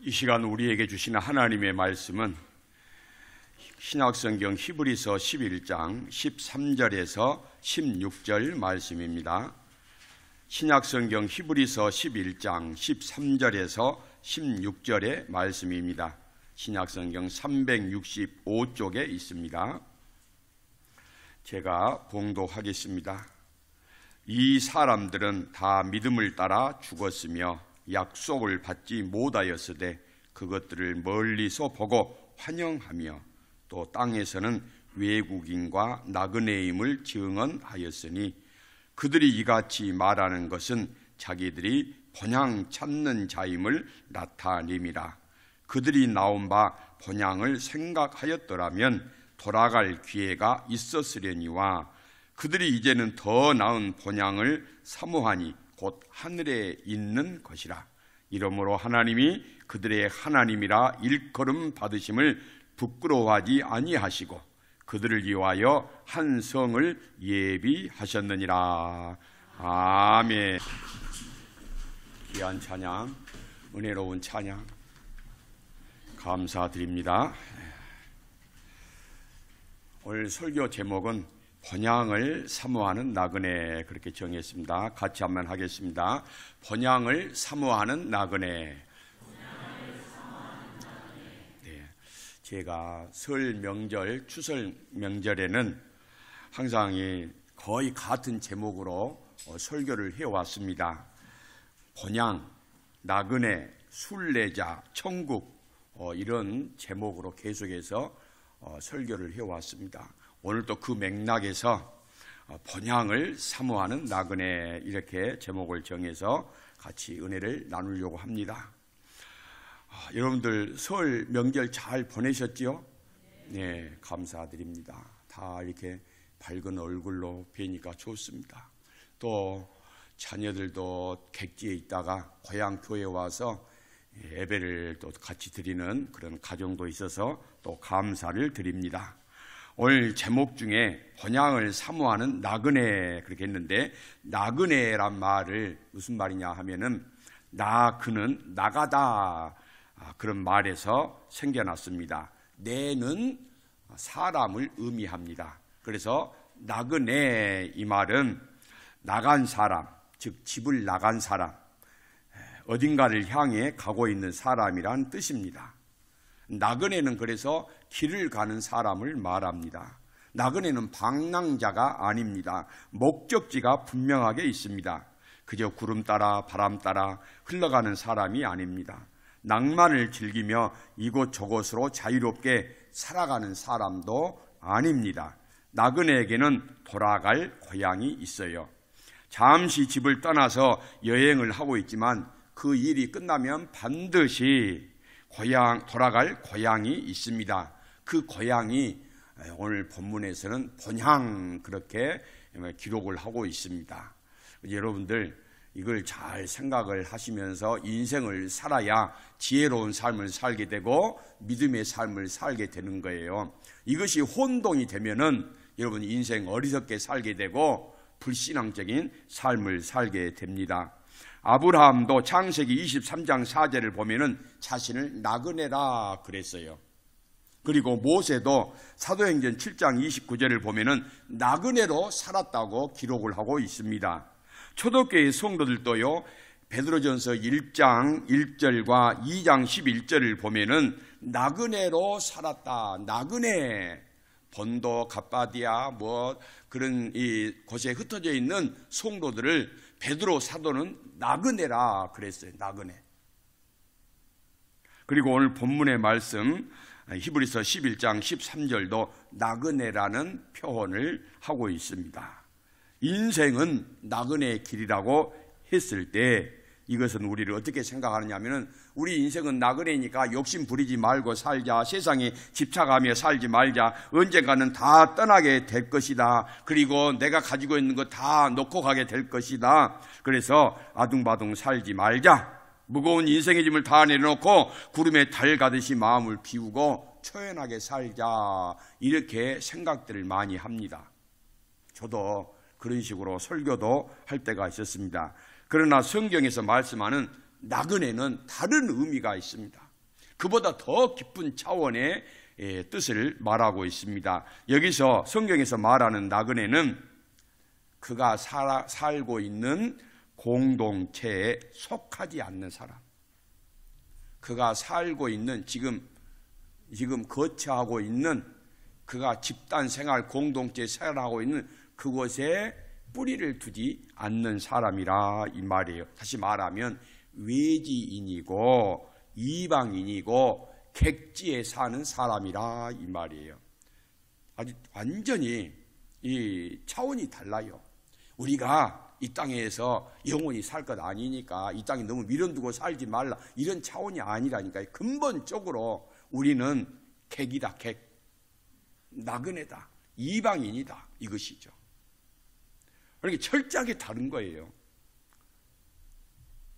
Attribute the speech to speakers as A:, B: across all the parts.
A: 이 시간 우리에게 주시는 하나님의 말씀은 신약성경 히브리서 11장 13절에서 16절 말씀입니다. 신약성경 히브리서 11장 13절에서 16절의 말씀입니다. 신약성경 365쪽에 있습니다. 제가 봉독하겠습니다. 이 사람들은 다 믿음을 따라 죽었으며 약속을 받지 못하였으되 그것들을 멀리서 보고 환영하며 또 땅에서는 외국인과 나그네임을 증언하였으니 그들이 이같이 말하는 것은 자기들이 본향 찾는 자임을 나타냄이라. 그들이 나온 바 본향을 생각하였더라면 돌아갈 기회가 있었으려니와 그들이 이제는 더 나은 본향을 사모하니 곧 하늘에 있는 것이라. 이러므로 하나님이 그들의 하나님이라 일컬음 받으심을 부끄러워하지 아니하시고 그들을 위하여 한 성을 예비하셨느니라. 아멘. 귀한 찬양, 은혜로운 찬양 감사드립니다. 오늘 설교 제목은 본향을 사모하는 나그네, 그렇게 정했습니다. 같이 한번 하겠습니다. 본향을 사모하는 나그네. 네, 제가 설 명절, 추석 명절에는 항상 거의 같은 제목으로 설교를 해왔습니다. 본향, 나그네, 순례자, 천국, 이런 제목으로 계속해서 설교를 해왔습니다. 오늘도 그 맥락에서 본향을 사모하는 나그네, 이렇게 제목을 정해서 같이 은혜를 나누려고 합니다. 여러분들 설 명절 잘 보내셨지요? 네, 감사드립니다. 다 이렇게 밝은 얼굴로 뵈니까 좋습니다. 또 자녀들도 객지에 있다가 고향 교회에 와서 예배를 또 같이 드리는 그런 가정도 있어서 또 감사를 드립니다. 오늘 제목 중에 본향을 사모하는 나그네, 그렇게 했는데, 나그네란 말을 무슨 말이냐 하면은 그는 나가다, 그런 말에서 생겨났습니다. 내는 사람을 의미합니다. 그래서 나그네, 이 말은 나간 사람, 즉 집을 나간 사람, 어딘가를 향해 가고 있는 사람이란 뜻입니다. 나그네는 그래서 길을 가는 사람을 말합니다. 나그네는 방랑자가 아닙니다. 목적지가 분명하게 있습니다. 그저 구름 따라 바람 따라 흘러가는 사람이 아닙니다. 낭만을 즐기며 이곳저곳으로 자유롭게 살아가는 사람도 아닙니다. 나그네에게는 돌아갈 고향이 있어요. 잠시 집을 떠나서 여행을 하고 있지만 그 일이 끝나면 반드시 돌아갈 고향이 있습니다. 그 고향이 오늘 본문에서는 본향, 그렇게 기록을 하고 있습니다. 여러분들 이걸 잘 생각을 하시면서 인생을 살아야 지혜로운 삶을 살게 되고 믿음의 삶을 살게 되는 거예요. 이것이 혼동이 되면은 여러분 인생 어리석게 살게 되고 불신앙적인 삶을 살게 됩니다. 아브라함도 창세기 23장 4절을 보면은 자신을 나그네라 그랬어요. 그리고 모세도 사도행전 7장 29절을 보면은 나그네로 살았다고 기록을 하고 있습니다. 초대교회 성도들도요, 베드로전서 1장 1절과 2장 11절을 보면은 나그네로 살았다. 나그네, 본도, 갑바디아 그런 이 곳에 흩어져 있는 성도들을 베드로 사도는 나그네라 그랬어요. 나그네. 그리고 오늘 본문의 말씀 히브리서 11장 13절도 나그네라는 표현을 하고 있습니다. 인생은 나그네의 길이라고 했을 때 이것은 우리를 어떻게 생각하느냐 하면은, 우리 인생은 나그네니까 욕심 부리지 말고 살자, 세상에 집착하며 살지 말자, 언젠가는 다 떠나게 될 것이다, 그리고 내가 가지고 있는 거 다 놓고 가게 될 것이다, 그래서 아둥바둥 살지 말자, 무거운 인생의 짐을 다 내려놓고 구름에 달 가듯이 마음을 비우고 초연하게 살자, 이렇게 생각들을 많이 합니다. 저도 그런 식으로 설교도 할 때가 있었습니다. 그러나 성경에서 말씀하는 나그네는 다른 의미가 있습니다. 그보다 더 깊은 차원의 뜻을 말하고 있습니다. 여기서 성경에서 말하는 나그네는 그가 살고 있는 공동체에 속하지 않는 사람, 그가 살고 있는 지금 거처하고 있는, 그가 집단 생활 공동체 생활하고 있는 그곳에 뿌리를 두지 않는 사람이라 이 말이에요. 다시 말하면 외지인이고 이방인이고 객지에 사는 사람이라 이 말이에요. 아주 완전히 이 차원이 달라요. 우리가 이 땅에서 영원히 살 것 아니니까 이 땅에 너무 미련두고 살지 말라, 이런 차원이 아니라니까요. 근본적으로 우리는 객이다, 객, 나그네다, 이방인이다, 이것이죠. 그러니까 철저하게 다른 거예요.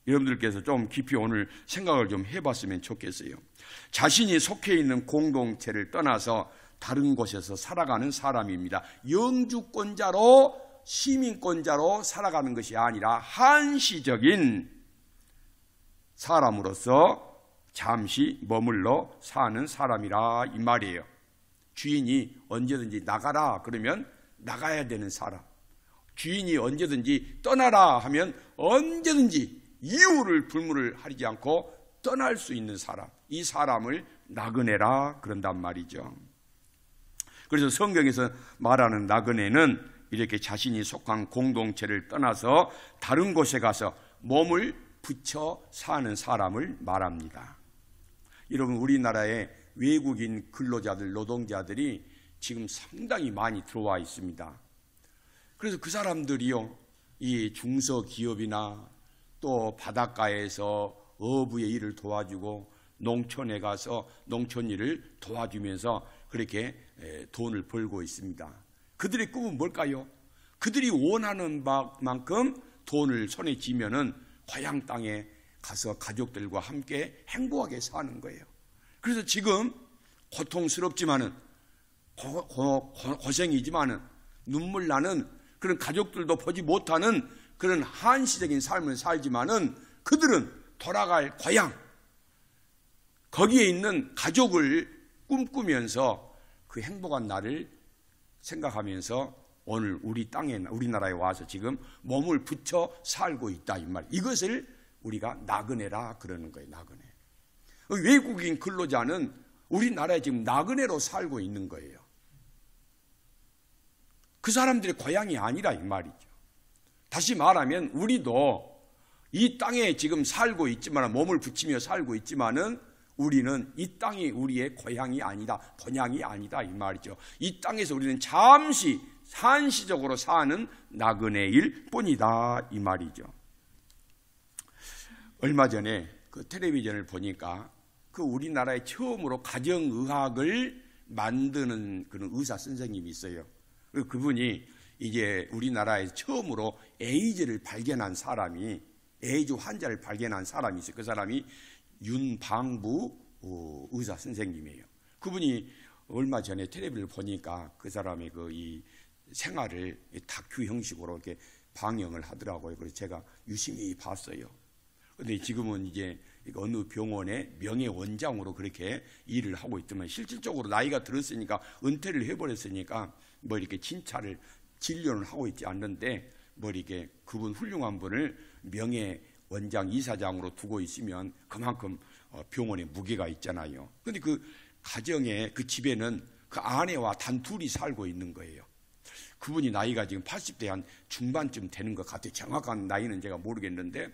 A: 여러분들께서 좀 깊이 오늘 생각을 좀 해봤으면 좋겠어요. 자신이 속해 있는 공동체를 떠나서 다른 곳에서 살아가는 사람입니다. 영주권자로, 시민권자로 살아가는 것이 아니라 한시적인 사람으로서 잠시 머물러 사는 사람이라 이 말이에요. 주인이 언제든지 나가라 그러면 나가야 되는 사람, 주인이 언제든지 떠나라 하면 언제든지 이유를 불문을 하지 않고 떠날 수 있는 사람, 이 사람을 나그네라 그런단 말이죠. 그래서 성경에서 말하는 나그네는 이렇게 자신이 속한 공동체를 떠나서 다른 곳에 가서 몸을 붙여 사는 사람을 말합니다. 여러분, 우리나라에 외국인 근로자들, 노동자들이 지금 상당히 많이 들어와 있습니다. 그래서 그 사람들이요, 이 중소기업이나 또 바닷가에서 어부의 일을 도와주고 농촌에 가서 농촌 일을 도와주면서 그렇게 돈을 벌고 있습니다. 그들의 꿈은 뭘까요? 그들이 원하는 만큼 돈을 손에 쥐면은 고향 땅에 가서 가족들과 함께 행복하게 사는 거예요. 그래서 지금 고통스럽지만은 고생이지만은 눈물 나는 그런 가족들도 보지 못하는 그런 한시적인 삶을 살지만은 그들은 돌아갈 고향, 거기에 있는 가족을 꿈꾸면서 그 행복한 날을 생각하면서 오늘 우리 땅에, 우리나라에 와서 지금 몸을 붙여 살고 있다 이 말. 이것을 우리가 나그네라 그러는 거예요. 나그네. 외국인 근로자는 우리나라에 지금 나그네로 살고 있는 거예요. 그 사람들의 고향이 아니라 이 말이죠. 다시 말하면 우리도 이 땅에 지금 살고 있지만, 몸을 붙이며 살고 있지만은 우리는 이 땅이 우리의 고향이 아니다, 본향이 아니다 이 말이죠. 이 땅에서 우리는 잠시 한시적으로 사는 나그네일 뿐이다 이 말이죠. 얼마 전에 그 텔레비전을 보니까 그 우리나라에 처음으로 가정의학을 만드는 그런 의사 선생님이 있어요. 그분이 이제 우리나라에서 처음으로 에이즈를 발견한 사람이, 에이즈 환자를 발견한 사람이 있어요. 그 사람이 윤방부 의사 선생님이에요. 그분이 얼마 전에 텔레비를 보니까 그 사람의 그 이 생활을 다큐 형식으로 이렇게 방영을 하더라고요. 그래서 제가 유심히 봤어요. 그런데 지금은 이제 어느 병원의 명예원장으로 그렇게 일을 하고 있더만, 실질적으로 나이가 들었으니까 은퇴를 해버렸으니까 뭐 이렇게 진료를 하고 있지 않는데 뭐 이렇게 그분 훌륭한 분을 명예원장 이사장으로 두고 있으면 그만큼 병원에 무게가 있잖아요. 그런데 그 가정에, 그 집에는 그 아내와 단 둘이 살고 있는 거예요. 그분이 나이가 지금 80대 한 중반쯤 되는 것 같아요. 정확한 나이는 제가 모르겠는데,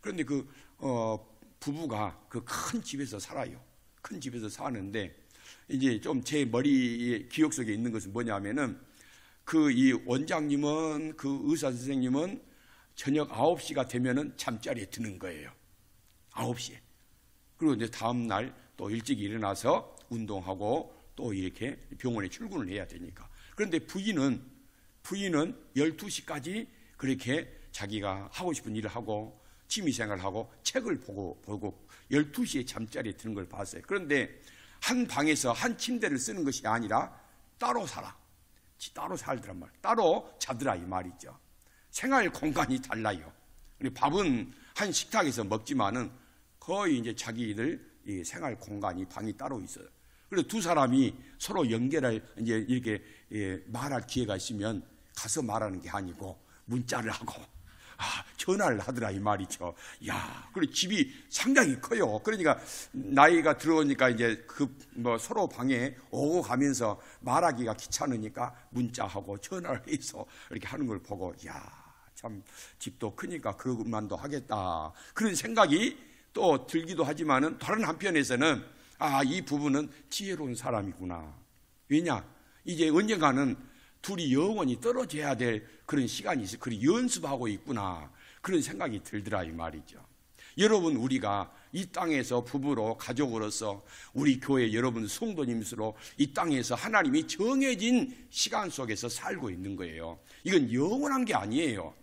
A: 그런데 그 부부가 그 큰 집에서 살아요. 큰 집에서 사는데 이제 좀 제 머리에 기억 속에 있는 것은 뭐냐면은 그 이 원장님은, 그 의사 선생님은 저녁 9시가 되면은 잠자리에 드는 거예요. 9시에. 그리고 이제 다음 날 또 일찍 일어나서 운동하고 또 이렇게 병원에 출근을 해야 되니까. 그런데 부인은 12시까지 그렇게 자기가 하고 싶은 일을 하고 취미생활을 하고 책을 보고 12시에 잠자리에 드는 걸 봤어요. 그런데 한 방에서 한 침대를 쓰는 것이 아니라 따로 살아. 따로 살더란 말이에요. 따로 자더라 이 말이죠. 생활 공간이 달라요. 밥은 한 식탁에서 먹지만은 거의 이제 자기들 이 생활 공간이 방이 따로 있어요. 그래서 두 사람이 서로 연결할 이제 이렇게 말할 기회가 있으면 가서 말하는 게 아니고 문자를 하고 전화를 하더라 이 말이죠. 야, 그리고 집이 상당히 커요. 그러니까 나이가 들어오니까 이제 서로 방에 오고 가면서 말하기가 귀찮으니까 문자하고 전화를 해서 이렇게 하는 걸 보고 야, 참 집도 크니까 그것만도 하겠다 그런 생각이 또 들기도 하지만은 다른 한편에서는 이 부부는 지혜로운 사람이구나. 왜냐? 이제 언젠가는 둘이 영원히 떨어져야 될 그런 시간이 있어. 그리 연습하고 있구나. 그런 생각이 들더라 이 말이죠. 여러분, 우리가 이 땅에서 부부로 가족으로서 우리 교회 여러분 성도님으로 이 땅에서 하나님이 정해진 시간 속에서 살고 있는 거예요. 이건 영원한 게 아니에요.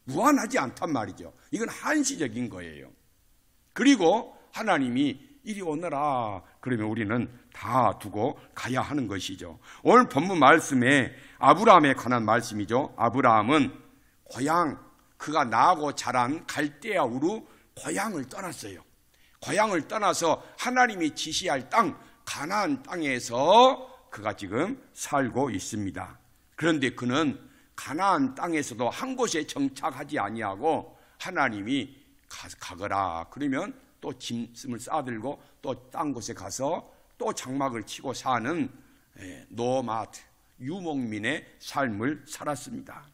A: 무한하지 않단 말이죠. 이건 한시적인 거예요. 그리고 하나님이 이리 오너라 그러면 우리는 다 두고 가야 하는 것이죠. 오늘 본문 말씀에 아브라함에 관한 말씀이죠. 아브라함은 그가 나고 자란 갈대아 우르 고향을 떠났어요. 고향을 떠나서 하나님이 지시할 땅 가나안 땅에서 그가 지금 살고 있습니다. 그런데 그는 가나안 땅에서도 한 곳에 정착하지 아니하고 하나님이 가거라 그러면 또 짐승을 싸들고 또 딴 곳에 가서 또 장막을 치고 사는 노마드, 유목민의 삶을 살았습니다.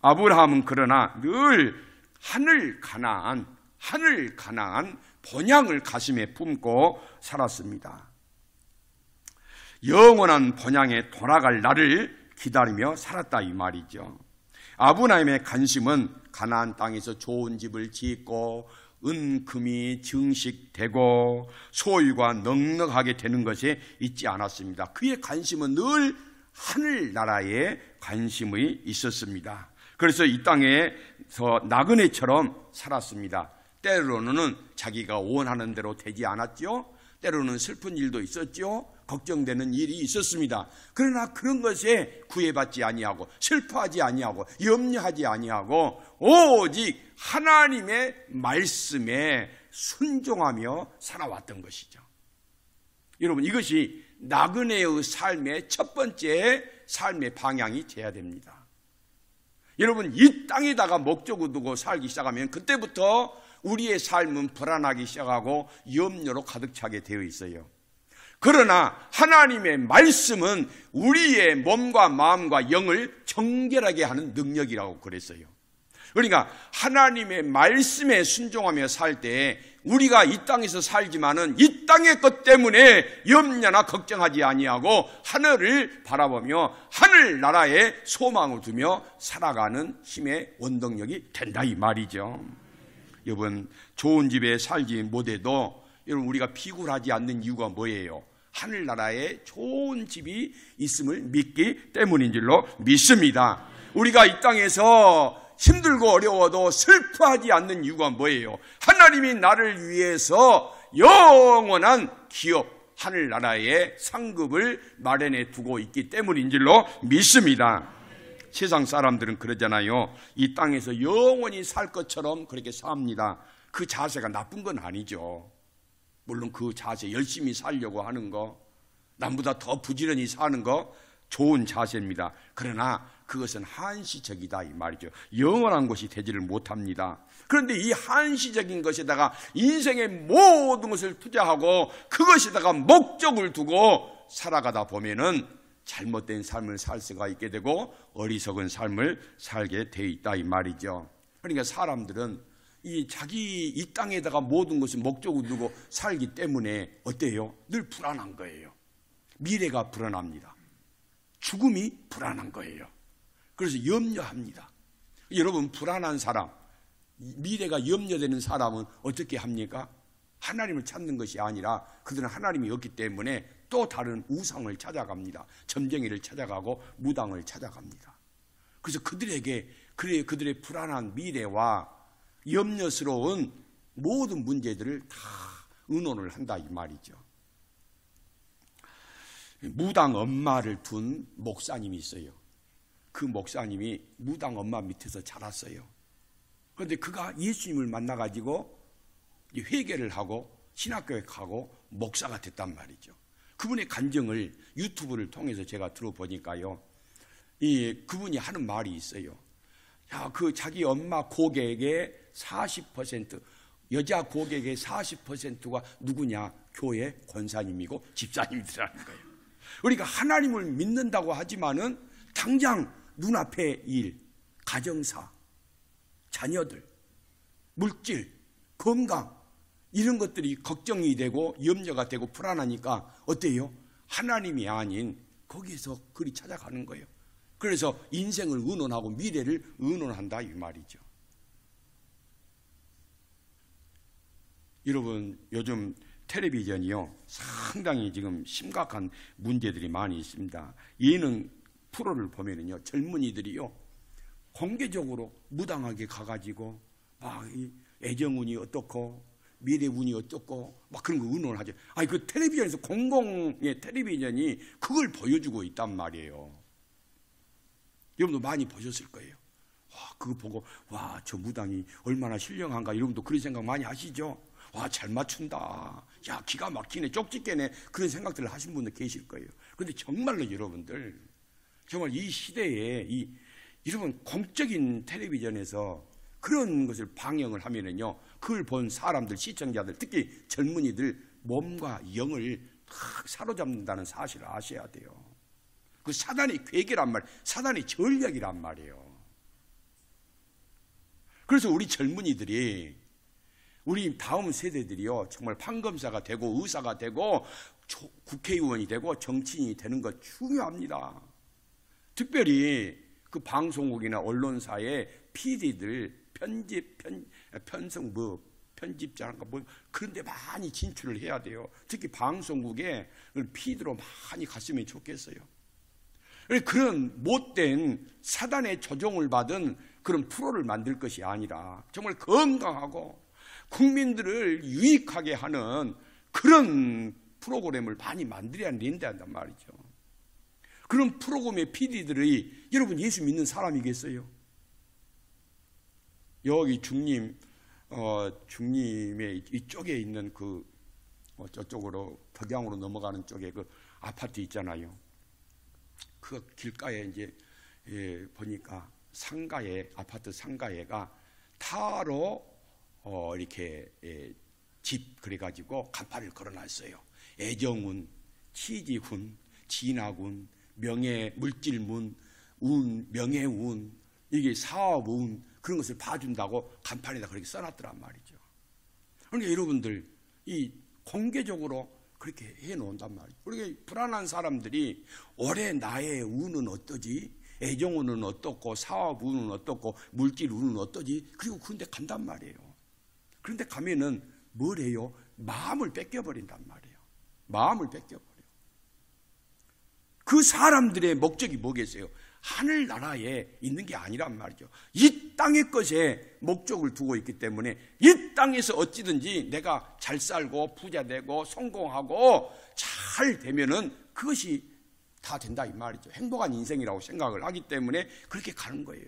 A: 아브라함은 그러나 늘 하늘 가나안 본향을 가슴에 품고 살았습니다. 영원한 본향에 돌아갈 날을 기다리며 살았다 이 말이죠. 아브라함의 관심은 가나안 땅에서 좋은 집을 짓고 은금이 증식되고 소유가 넉넉하게 되는 것에 있지 않았습니다. 그의 관심은 늘 하늘나라에 관심이 있었습니다. 그래서 이 땅에서 나그네처럼 살았습니다. 때로는 자기가 원하는 대로 되지 않았죠. 때로는 슬픈 일도 있었죠. 걱정되는 일이 있었습니다. 그러나 그런 것에 구애받지 아니하고 슬퍼하지 아니하고 염려하지 아니하고 오직 하나님의 말씀에 순종하며 살아왔던 것이죠. 여러분, 이것이 나그네의 삶의 첫 번째 삶의 방향이 돼야 됩니다. 여러분, 이 땅에다가 목적을 두고 살기 시작하면 그때부터 우리의 삶은 불안하기 시작하고 염려로 가득 차게 되어 있어요. 그러나 하나님의 말씀은 우리의 몸과 마음과 영을 정결하게 하는 능력이라고 그랬어요. 그러니까 하나님의 말씀에 순종하며 살 때 우리가 이 땅에서 살지만은 이 땅의 것 때문에 염려나 걱정하지 아니하고 하늘을 바라보며 하늘나라에 소망을 두며 살아가는 힘의 원동력이 된다 이 말이죠. 여러분, 좋은 집에 살지 못해도 여러분, 우리가 비굴하지 않는 이유가 뭐예요? 하늘나라에 좋은 집이 있음을 믿기 때문인 줄로 믿습니다. 우리가 이 땅에서 힘들고 어려워도 슬퍼하지 않는 이유가 뭐예요? 하나님이 나를 위해서 영원한 기업, 하늘나라의 상급을 마련해 두고 있기 때문인 줄로 믿습니다. 세상 사람들은 그러잖아요. 이 땅에서 영원히 살 것처럼 그렇게 삽니다. 그 자세가 나쁜 건 아니죠. 물론 그 자세, 열심히 살려고 하는 거, 남보다 더 부지런히 사는 거 좋은 자세입니다. 그러나 그것은 한시적이다 이 말이죠. 영원한 것이 되지를 못합니다. 그런데 이 한시적인 것에다가 인생의 모든 것을 투자하고 그것에다가 목적을 두고 살아가다 보면은 잘못된 삶을 살 수가 있게 되고 어리석은 삶을 살게 돼 있다 이 말이죠. 그러니까 사람들은 이 땅에다가 모든 것을 목적으로 두고 살기 때문에 어때요? 늘 불안한 거예요. 미래가 불안합니다. 죽음이 불안한 거예요. 그래서 염려합니다. 여러분, 불안한 사람, 미래가 염려되는 사람은 어떻게 합니까? 하나님을 찾는 것이 아니라 그들은 하나님이 없기 때문에 또 다른 우상을 찾아갑니다. 점쟁이를 찾아가고 무당을 찾아갑니다. 그래서 그들의 불안한 미래와 염려스러운 모든 문제들을 다 의논을 한다 이 말이죠. 무당 엄마를 둔 목사님이 있어요. 그 목사님이 무당 엄마 밑에서 자랐어요. 그런데 그가 예수님을 만나가지고 회개를 하고 신학교에 가고 목사가 됐단 말이죠. 그분의 간증을 유튜브를 통해서 제가 들어보니까요, 그분이 하는 말이 있어요. 야, 자기 엄마 고객의 40%, 여자 고객의 40%가 누구냐? 교회 권사님이고 집사님이라는 거예요. 우리가 하나님을 믿는다고 하지만은 당장 눈앞의 일, 가정사, 자녀들, 물질, 건강, 이런 것들이 걱정이 되고 염려가 되고 불안하니까 어때요? 하나님이 아닌 거기에서 그리 찾아가는 거예요. 그래서 인생을 의논하고 미래를 의논한다 이 말이죠. 여러분, 요즘 텔레비전이요, 상당히 지금 심각한 문제들이 많이 있습니다. 예능 프로를 보면은요, 젊은이들이요, 공개적으로 무당하게 가가지고 막 애정운이 어떻고 미래운이 어떻고 막 그런 거 의논하죠. 아니, 그 텔레비전에서 공공의 텔레비전이 그걸 보여주고 있단 말이에요. 여러분도 많이 보셨을 거예요. 와, 그거 보고 와, 저 무당이 얼마나 신령한가, 여러분도 그런 생각 많이 하시죠? 와, 잘 맞춘다. 야, 기가 막히네, 쪽집게네. 그런 생각들을 하신 분들 계실 거예요. 그런데 정말로 여러분들, 정말 이 시대에 여러분 공적인 텔레비전에서 그런 것을 방영을 하면은요, 그걸 본 사람들, 시청자들, 특히 젊은이들 몸과 영을 사로잡는다는 사실을 아셔야 돼요. 그 사단의 괴계란 말, 사단의 전략이란 말이에요. 그래서 우리 젊은이들이, 우리 다음 세대들이요, 정말 판검사가 되고 의사가 되고 국회의원이 되고 정치인이 되는 것 중요합니다. 특별히 그 방송국이나 언론사의 PD들, 편성부, 편집자인가 뭐 그런 데 많이 진출을 해야 돼요. 특히 방송국에 PD로 많이 갔으면 좋겠어요. 그런 못된 사단의 조종을 받은 그런 프로를 만들 것이 아니라 정말 건강하고 국민들을 유익하게 하는 그런 프로그램을 많이 만들어야 된다는 말이죠. 그런 프로그램의 PD들이 여러분 예수 믿는 사람이겠어요? 여기 중림의 이쪽에 있는 저쪽으로 덕양으로 넘어가는 쪽에 그 아파트 있잖아요. 그 길가에 이제 보니까 아파트 상가에가 타로 이렇게 집 그래가지고 간판을 걸어놨어요. 애정운, 치지운, 진학운, 명예, 물질문, 운, 명예운, 이게 사업운, 그런 것을 봐준다고 간판에다 그렇게 써놨더란 말이죠. 그러니까 여러분들 공개적으로 그렇게 해놓는단 말이죠. 그러니까 불안한 사람들이 올해 나의 운은 어떠지? 애정운은 어떻고, 사업운은 어떻고, 물질운은 어떠지? 그리고 그런데 간단 말이에요. 그런데 가면은 뭘 해요? 마음을 뺏겨버린단 말이에요. 마음을 뺏겨버려요. 그 사람들의 목적이 뭐겠어요? 하늘나라에 있는 게 아니란 말이죠. 이 땅의 것에 목적을 두고 있기 때문에 이 땅에서 어찌든지 내가 잘 살고 부자 되고 성공하고 잘 되면은 그것이 다 된다 이 말이죠. 행복한 인생이라고 생각을 하기 때문에 그렇게 가는 거예요.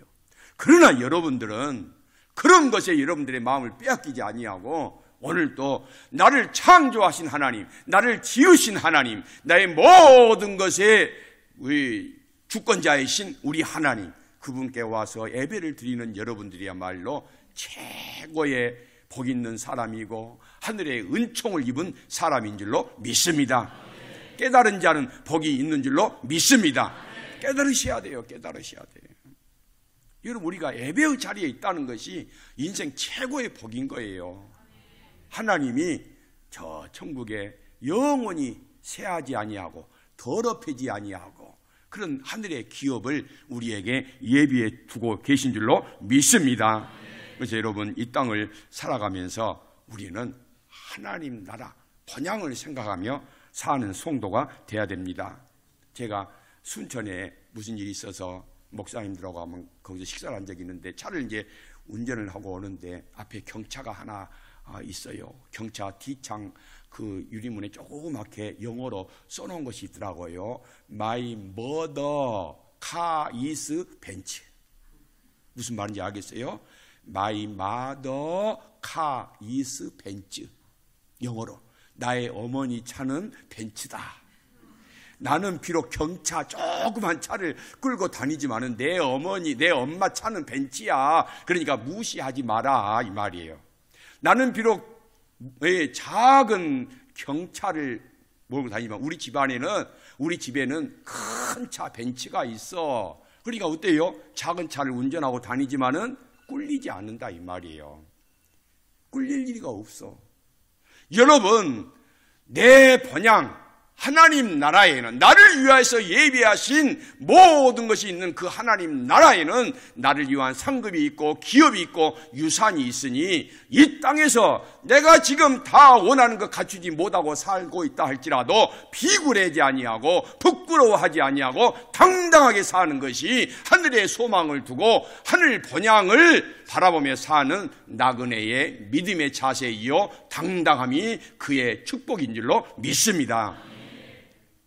A: 그러나 여러분들은 그런 것에 여러분들의 마음을 빼앗기지 아니하고 오늘 또 나를 창조하신 하나님, 나를 지으신 하나님, 나의 모든 것에 주권자이신 우리 하나님, 그분께 와서 예배를 드리는 여러분들이야말로 최고의 복 있는 사람이고 하늘의 은총을 입은 사람인 줄로 믿습니다. 깨달은 자는 복이 있는 줄로 믿습니다. 깨달으셔야 돼요. 깨달으셔야 돼요. 여러분, 우리가 예배의 자리에 있다는 것이 인생 최고의 복인 거예요. 하나님이 저 천국에 영원히 쇠하지 아니하고 더럽히지 아니하고 그런 하늘의 기업을 우리에게 예비해 두고 계신 줄로 믿습니다. 그래서 여러분, 이 땅을 살아가면서 우리는 하나님 나라 번향을 생각하며 사는 성도가 돼야 됩니다. 제가 순천에 무슨 일이 있어서 목사님들하고 하면 거기서 식사를 한 적이 있는데 차를 이제 운전을 하고 오는데 앞에 경차가 하나 있어요. 경차 뒷창 그 유리문에 조그맣게 영어로 써놓은 것이 있더라고요. My mother car is bench. 무슨 말인지 알겠어요? My mother car is bench. 영어로 나의 어머니 차는 벤츠다. 나는 비록 경차 조그만 차를 끌고 다니지만은 내 어머니, 내 엄마 차는 벤츠야. 그러니까 무시하지 마라 이 말이에요. 나는 비록 작은 경차를 몰고 다니지만 우리 집에는 큰 차 벤츠가 있어. 그러니까 어때요? 작은 차를 운전하고 다니지만은 꿀리지 않는다 이 말이에요. 꿀릴 일이가 없어. 여러분, 내 번향 하나님 나라에는, 나를 위하여서 예비하신 모든 것이 있는 그 하나님 나라에는 나를 위한 상급이 있고 기업이 있고 유산이 있으니, 이 땅에서 내가 지금 다 원하는 것 갖추지 못하고 살고 있다 할지라도 비굴하지 아니하고 부끄러워하지 아니하고 당당하게 사는 것이 하늘의 소망을 두고 하늘 번향을 바라보며 사는 나그네의 믿음의 자세이요 당당함이 그의 축복인 줄로 믿습니다.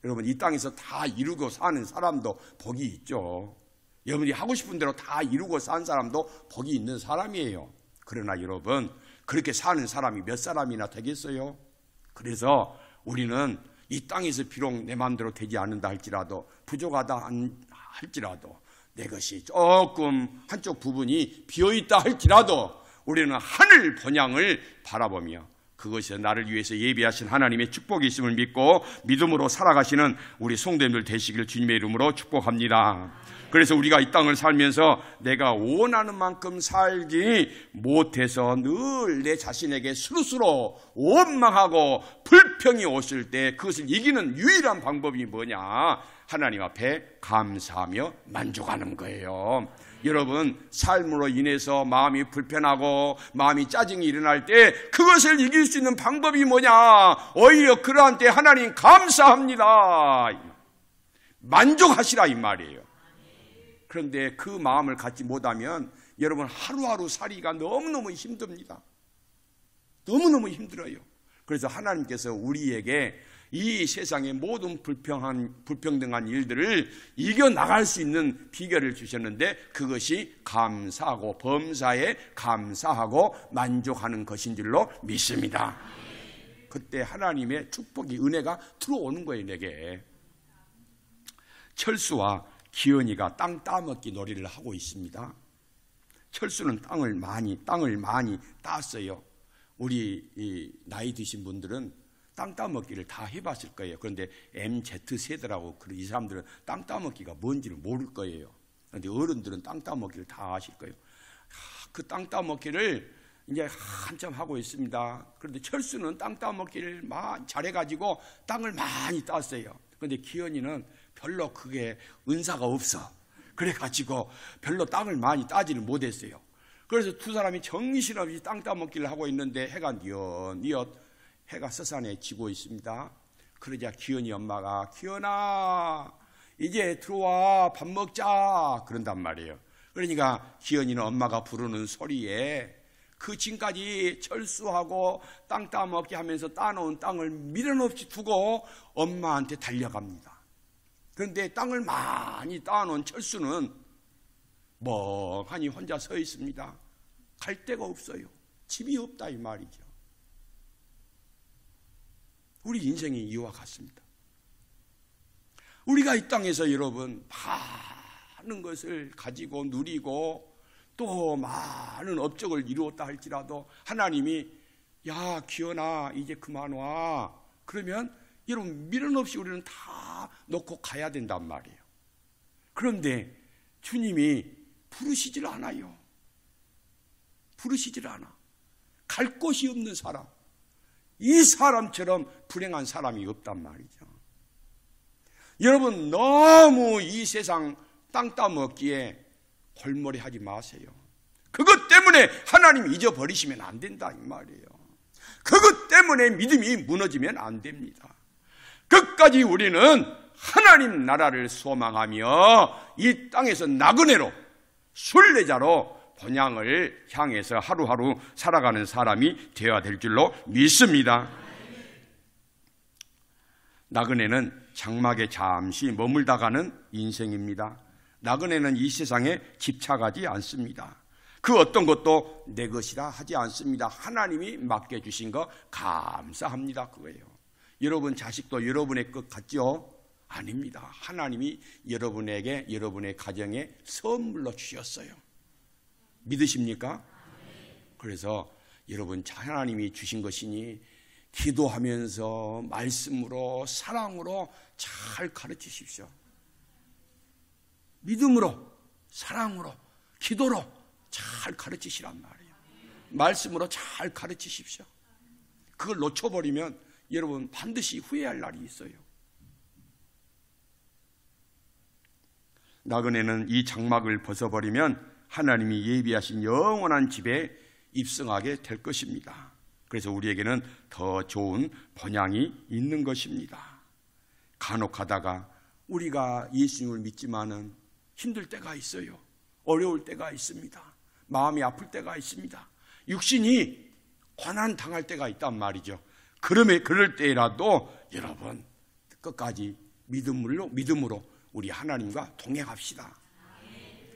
A: 여러분, 이 땅에서 다 이루고 사는 사람도 복이 있죠. 여러분이 하고 싶은 대로 다 이루고 산 사람도 복이 있는 사람이에요. 그러나 여러분, 그렇게 사는 사람이 몇 사람이나 되겠어요? 그래서 우리는 이 땅에서 비록 내 마음대로 되지 않는다 할지라도, 부족하다 할지라도, 내 것이 조금 한쪽 부분이 비어있다 할지라도 우리는 하늘 번향을 바라보며 그것이 나를 위해서 예비하신 하나님의 축복이 있음을 믿고 믿음으로 살아가시는 우리 성도님들 되시기를 주님의 이름으로 축복합니다. 그래서 우리가 이 땅을 살면서 내가 원하는 만큼 살지 못해서 늘 내 자신에게 스스로 원망하고 불평이 왔을 때 그것을 이기는 유일한 방법이 뭐냐? 하나님 앞에 감사하며 만족하는 거예요. 여러분, 삶으로 인해서 마음이 불편하고 마음이 짜증이 일어날 때 그것을 이길 수 있는 방법이 뭐냐? 오히려 그러한 때 하나님 감사합니다, 만족하시라 이 말이에요. 그런데 그 마음을 갖지 못하면 여러분 하루하루 살기가 너무너무 힘듭니다. 너무너무 힘들어요. 그래서 하나님께서 우리에게 이 세상의 모든 불평등한 일들을 이겨나갈 수 있는 비결을 주셨는데 그것이 감사하고 범사에 감사하고 만족하는 것인 줄로 믿습니다. 그때 하나님의 축복이, 은혜가 들어오는 거예요, 내게. 철수와 기현이가 땅 따먹기 놀이를 하고 있습니다. 철수는 땅을 많이 땄어요. 우리 나이 드신 분들은 땅 따먹기를 다 해봤을 거예요. 그런데 MZ세대라고 이 사람들은 땅 따먹기가 뭔지를 모를 거예요. 그런데 어른들은 땅 따먹기를 다 아실 거예요. 그 땅 따먹기를 이제 한참 하고 있습니다. 그런데 철수는 땅 따먹기를 잘해가지고 땅을 많이 땄어요. 그런데 기현이는 별로 그게 은사가 없어. 그래가지고 별로 땅을 많이 따지를 못했어요. 그래서 두 사람이 정신없이 땅 따먹기를 하고 있는데 해가 뉘엿 해가 서산에 지고 있습니다. 그러자 기현이 엄마가 기현아 이제 들어와 밥 먹자 그런단 말이에요. 그러니까 기현이는 엄마가 부르는 소리에 그 지금까지 철수하고 땅 따먹기 하면서 따놓은 땅을 미련 없이 두고 엄마한테 달려갑니다. 그런데 땅을 많이 따놓은 철수는 멍하니 혼자 서 있습니다. 갈 데가 없어요. 집이 없다 이 말이죠. 우리 인생이 이와 같습니다. 우리가 이 땅에서 여러분 많은 것을 가지고 누리고 또 많은 업적을 이루었다 할지라도 하나님이 야 기현아 이제 그만 와 그러면 여러분 미련 없이 우리는 다 놓고 가야 된단 말이에요. 그런데 주님이 부르시질 않아요. 부르시질 않아. 갈 곳이 없는 사람, 이 사람처럼 불행한 사람이 없단 말이죠. 여러분 너무 이 세상 땅 따먹기에 골머리 하지 마세요. 그것 때문에 하나님 잊어버리시면 안 된다 이 말이에요. 그것 때문에 믿음이 무너지면 안 됩니다. 끝까지 우리는 하나님 나라를 소망하며 이 땅에서 나그네로 순례자로 본향을 향해서 하루하루 살아가는 사람이 되어야 될 줄로 믿습니다. 나그네는 장막에 잠시 머물다 가는 인생입니다. 나그네는 이 세상에 집착하지 않습니다. 그 어떤 것도 내 것이라 하지 않습니다. 하나님이 맡겨주신 거 감사합니다. 그거예요. 여러분 자식도 여러분의 것 같죠? 아닙니다. 하나님이 여러분에게, 여러분의 가정에 선물로 주셨어요. 믿으십니까? 그래서 여러분 하나님이 주신 것이니 기도하면서 말씀으로 사랑으로 잘 가르치십시오. 믿음으로, 사랑으로, 기도로 잘 가르치시란 말이에요. 말씀으로 잘 가르치십시오. 그걸 놓쳐버리면 여러분 반드시 후회할 날이 있어요. 나그네는 이 장막을 벗어버리면 하나님이 예비하신 영원한 집에 입성하게 될 것입니다. 그래서 우리에게는 더 좋은 번향이 있는 것입니다. 간혹 가다가 우리가 예수님을 믿지만은 힘들 때가 있어요. 어려울 때가 있습니다. 마음이 아플 때가 있습니다. 육신이 고난당할 때가 있단 말이죠. 그럴 때라도 여러분 끝까지 믿음으로 우리 하나님과 동행합시다.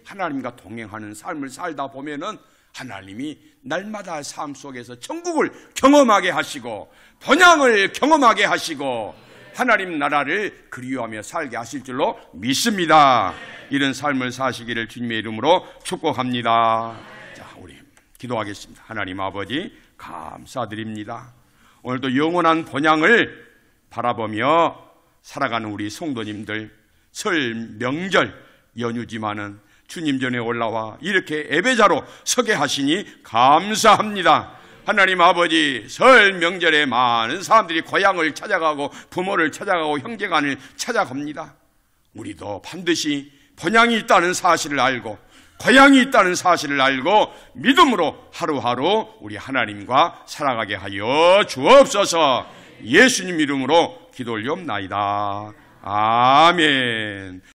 A: 하나님과 동행하는 삶을 살다 보면은 하나님이 날마다 삶 속에서 천국을 경험하게 하시고 번향을 경험하게 하시고 하나님 나라를 그리워하며 살게 하실 줄로 믿습니다. 이런 삶을 사시기를 주님의 이름으로 축복합니다. 자, 우리 기도하겠습니다. 하나님 아버지 감사드립니다. 오늘도 영원한 번향을 바라보며 살아가는 우리 성도님들, 설 명절 연휴지만은 주님 전에 올라와 이렇게 예배자로 서게 하시니 감사합니다. 하나님 아버지, 설 명절에 많은 사람들이 고향을 찾아가고 부모를 찾아가고 형제간을 찾아갑니다. 우리도 반드시 번향이 있다는 사실을 알고 고향이 있다는 사실을 알고 믿음으로 하루하루 우리 하나님과 살아가게 하여 주옵소서. 예수님 이름으로 기도 올리옵나이다. 아멘.